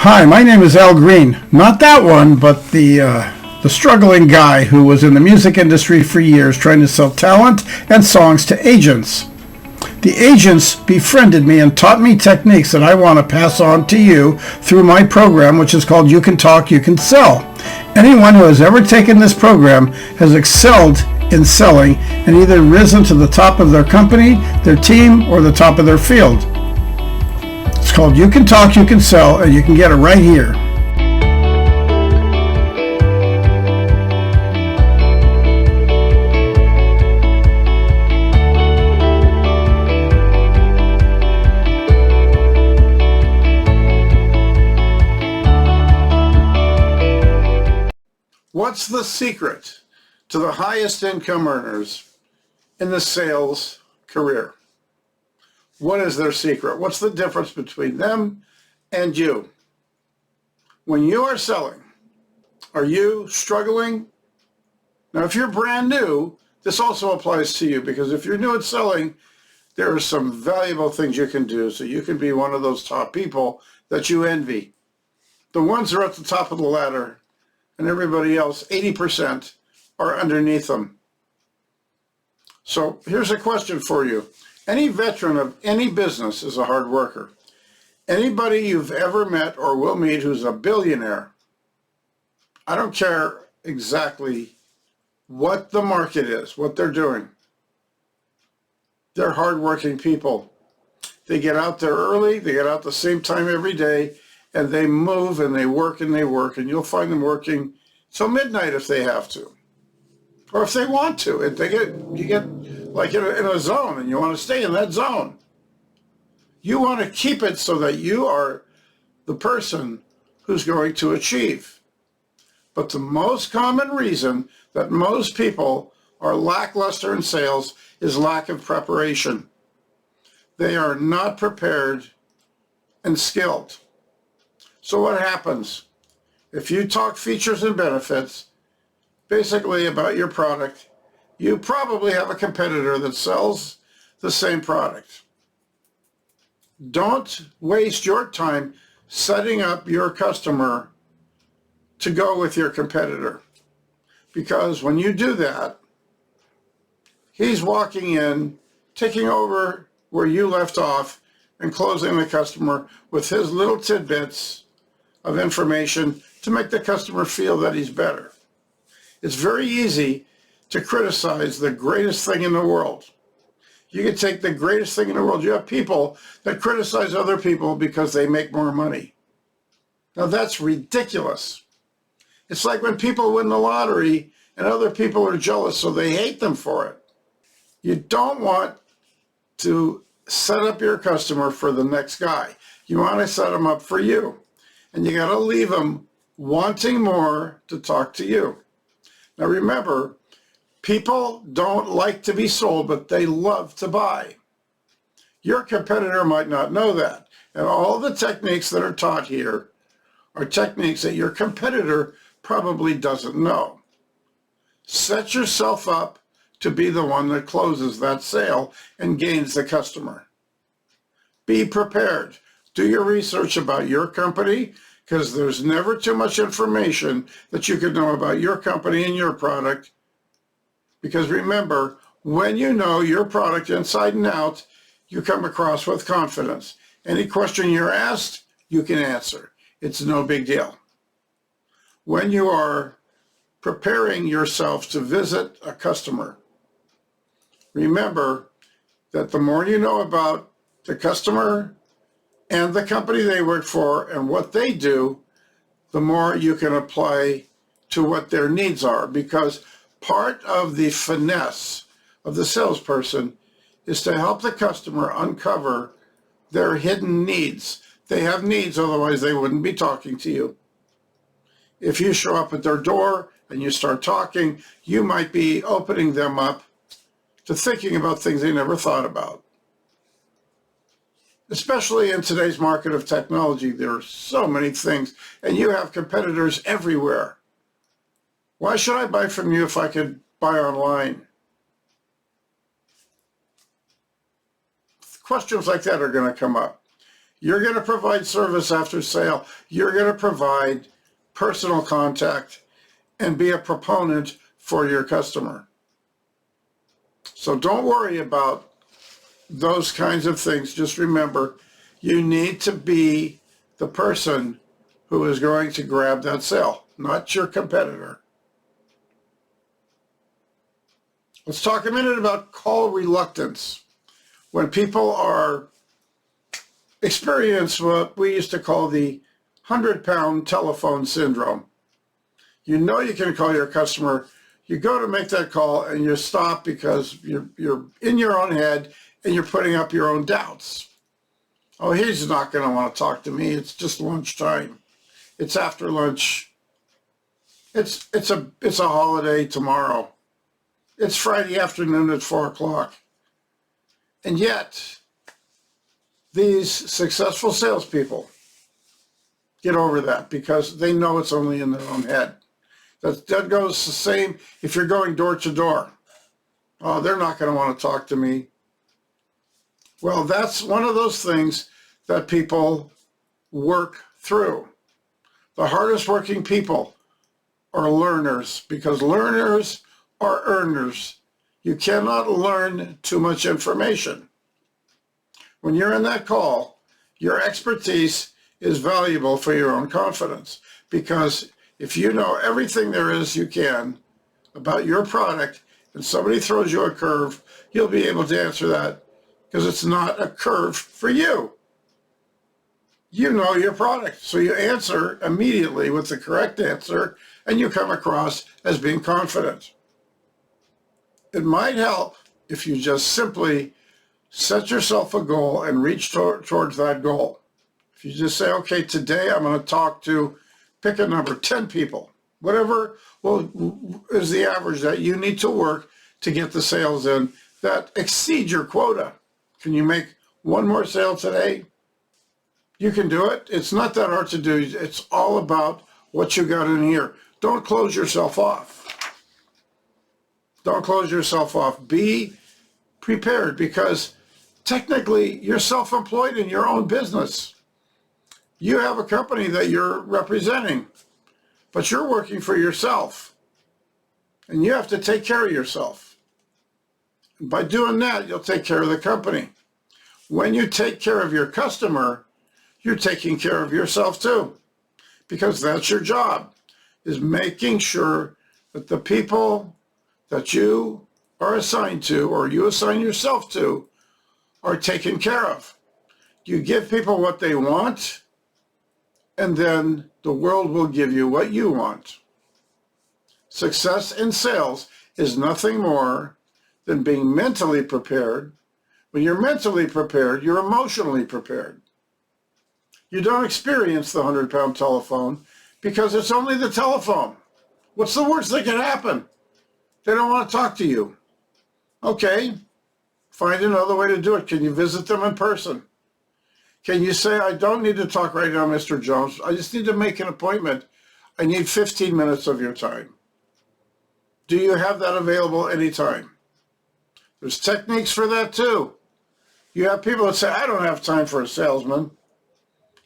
Hi, my name is Al Green. Not that one, but the struggling guy who was in the music industry for years trying to sell talent and songs to agents. The agents befriended me and taught me techniques that I want to pass on to you through my program, which is called You Can Talk, You Can Sell. Anyone who has ever taken this program has excelled in selling and either risen to the top of their company, their team, or the top of their field. It's called You Can Talk, You Can Sell, and you can get it right here. What's the secret to the highest income earners in the sales career? What is their secret? What's the difference between them and you? When you are selling, are you struggling? Now, if you're brand new, this also applies to you, because if you're new at selling, there are some valuable things you can do so you can be one of those top people that you envy. The ones who are at the top of the ladder and everybody else, 80%, are underneath them. So here's a question for you. Any veteran of any business is a hard worker. Anybody you've ever met or will meet who's a billionaire, I don't care exactly what the market is, what they're doing. They're hardworking people. They get out there early, they get out the same time every day, and they move and they work and they work, and you'll find them working till midnight if they have to, or if they want to. And you get like in a zone, and you want to stay in that zone. You want to keep it so that you are the person who's going to achieve. But the most common reason that most people are lackluster in sales is lack of preparation. They are not prepared and skilled. So what happens? If you talk features and benefits, basically about your product, you probably have a competitor that sells the same product. Don't waste your time setting up your customer to go with your competitor, because when you do that, he's walking in, taking over where you left off, and closing the customer with his little tidbits of information to make the customer feel that he's better. It's very easy to criticize the greatest thing in the world. You can take the greatest thing in the world. You have people that criticize other people because they make more money. Now that's ridiculous. It's like when people win the lottery and other people are jealous, so they hate them for it. You don't want to set up your customer for the next guy. You want to set them up for you. And you got to leave them wanting more to talk to you. Now remember, people don't like to be sold, but they love to buy. Your competitor might not know that. And all the techniques that are taught here are techniques that your competitor probably doesn't know. Set yourself up to be the one that closes that sale and gains the customer. Be prepared. Do your research about your company, because there's never too much information that you could know about your company and your product. Because remember, when you know your product inside and out, you come across with confidence. Any question you're asked, you can answer. It's no big deal. When you are preparing yourself to visit a customer, remember that the more you know about the customer and the company they work for and what they do, the more you can apply to what their needs are. Because part of the finesse of the salesperson is to help the customer uncover their hidden needs. They have needs, otherwise they wouldn't be talking to you. If you show up at their door and you start talking, you might be opening them up to thinking about things they never thought about. Especially in today's market of technology, there are so many things, and you have competitors everywhere. Why should I buy from you if I could buy online? Questions like that are going to come up. You're going to provide service after sale. You're going to provide personal contact and be a proponent for your customer. So don't worry about those kinds of things. Just remember, you need to be the person who is going to grab that sale, not your competitor. Let's talk a minute about call reluctance. When people are experience what we used to call the 100-pound telephone syndrome. You know you can call your customer, you go to make that call and you stop because you're in your own head and you're putting up your own doubts. Oh, he's not going to want to talk to me. It's just lunchtime. It's after lunch. It's a holiday tomorrow. It's Friday afternoon at 4 o'clock. And yet, these successful salespeople get over that because they know it's only in their own head. That goes the same if you're going door to door. Oh, they're not going to want to talk to me. Well, that's one of those things that people work through. The hardest working people are learners because learners are earners. You cannot learn too much information. When you're in that call, your expertise is valuable for your own confidence because if you know everything there is you can about your product and somebody throws you a curve, you'll be able to answer that because it's not a curve for you. You know your product, so you answer immediately with the correct answer and you come across as being confident. It might help if you just simply set yourself a goal and reach towards that goal. If you just say, okay, today I'm going to talk to, pick a number, 10 people, whatever is the average that you need to work to get the sales in that exceed your quota. Can you make one more sale today? You can do it. It's not that hard to do. It's all about what you got in here. Don't close yourself off. Don't close yourself off. Be prepared because technically you're self-employed in your own business. You have a company that you're representing, but you're working for yourself and you have to take care of yourself. And by doing that, you'll take care of the company. When you take care of your customer, you're taking care of yourself too, because that's your job, is making sure that the people that you are assigned to or you assign yourself to are taken care of. You give people what they want, and then the world will give you what you want. Success in sales is nothing more than being mentally prepared. When you're mentally prepared, you're emotionally prepared. You don't experience the 100-pound telephone because it's only the telephone. What's the worst that can happen? They don't want to talk to you. Okay, find another way to do it. Can you visit them in person? Can you say, I don't need to talk right now, Mr. Jones. I just need to make an appointment. I need 15 minutes of your time. Do you have that available anytime? There's techniques for that too. You have people that say, I don't have time for a salesman.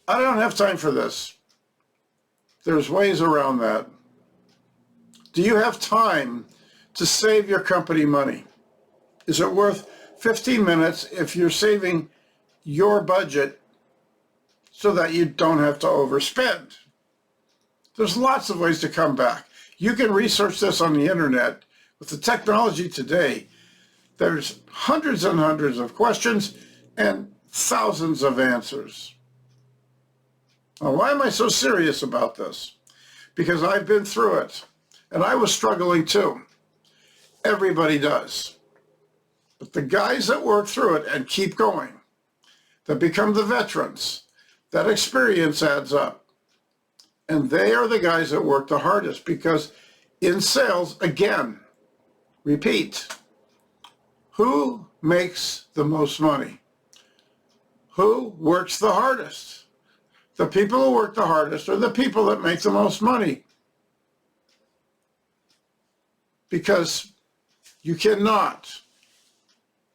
I don't have time for this. There's ways around that. Do you have time to save your company money? Is it worth 15 minutes if you're saving your budget so that you don't have to overspend? There's lots of ways to come back. You can research this on the internet. With the technology today, there's hundreds and hundreds of questions and thousands of answers. Now, why am I so serious about this? Because I've been through it, and I was struggling too. Everybody does. But the guys that work through it and keep going, that become the veterans, that experience adds up. And they are the guys that work the hardest because in sales, again, repeat, who makes the most money? Who works the hardest? The people who work the hardest are the people that make the most money. Because you cannot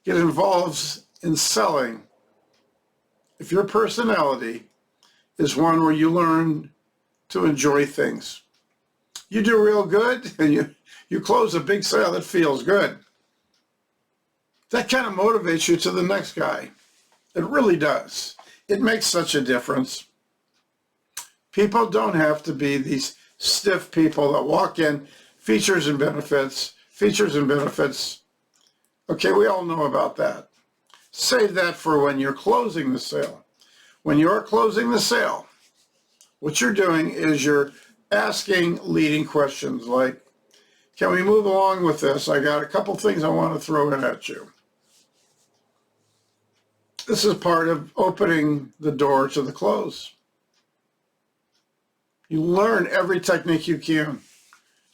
get involved in selling if your personality is one where you learn to enjoy things, you do real good and you close a big sale that feels good. That kind of motivates you to the next guy. It really does. It makes such a difference. People don't have to be these stiff people that walk in, features and benefits. Okay, we all know about that. Save that for when you're closing the sale. When you're closing the sale, what you're doing is you're asking leading questions like, can we move along with this? I got a couple things I want to throw in at you. This is part of opening the door to the close. You learn every technique you can.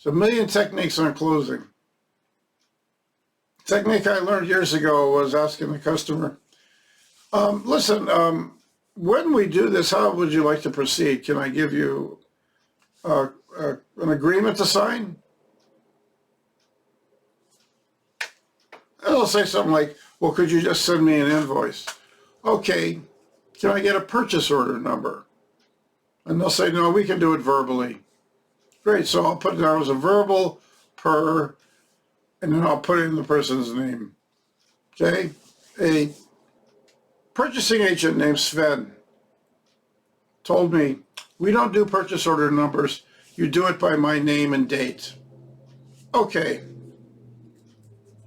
There's a million techniques on closing. Technique I learned years ago was asking the customer, listen, when we do this, how would you like to proceed? Can I give you an agreement to sign? And they'll say something like, well, could you just send me an invoice? Okay, can I get a purchase order number? And they'll say, no, we can do it verbally. Great, so I'll put it down as a verbal per, and then I'll put in the person's name. Okay, a purchasing agent named Sven told me, we don't do purchase order numbers, you do it by my name and date. Okay,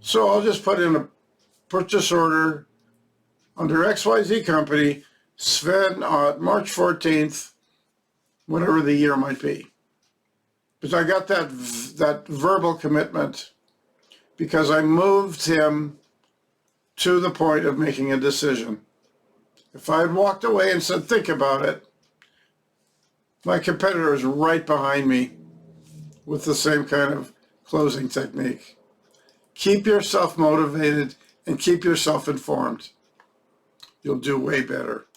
so I'll just put in a purchase order under XYZ Company, Sven on March 14th, whatever the year might be. Because I got that verbal commitment because I moved him to the point of making a decision. If I had walked away and said, think about it, my competitor is right behind me with the same kind of closing technique. Keep yourself motivated and keep yourself informed. You'll do way better.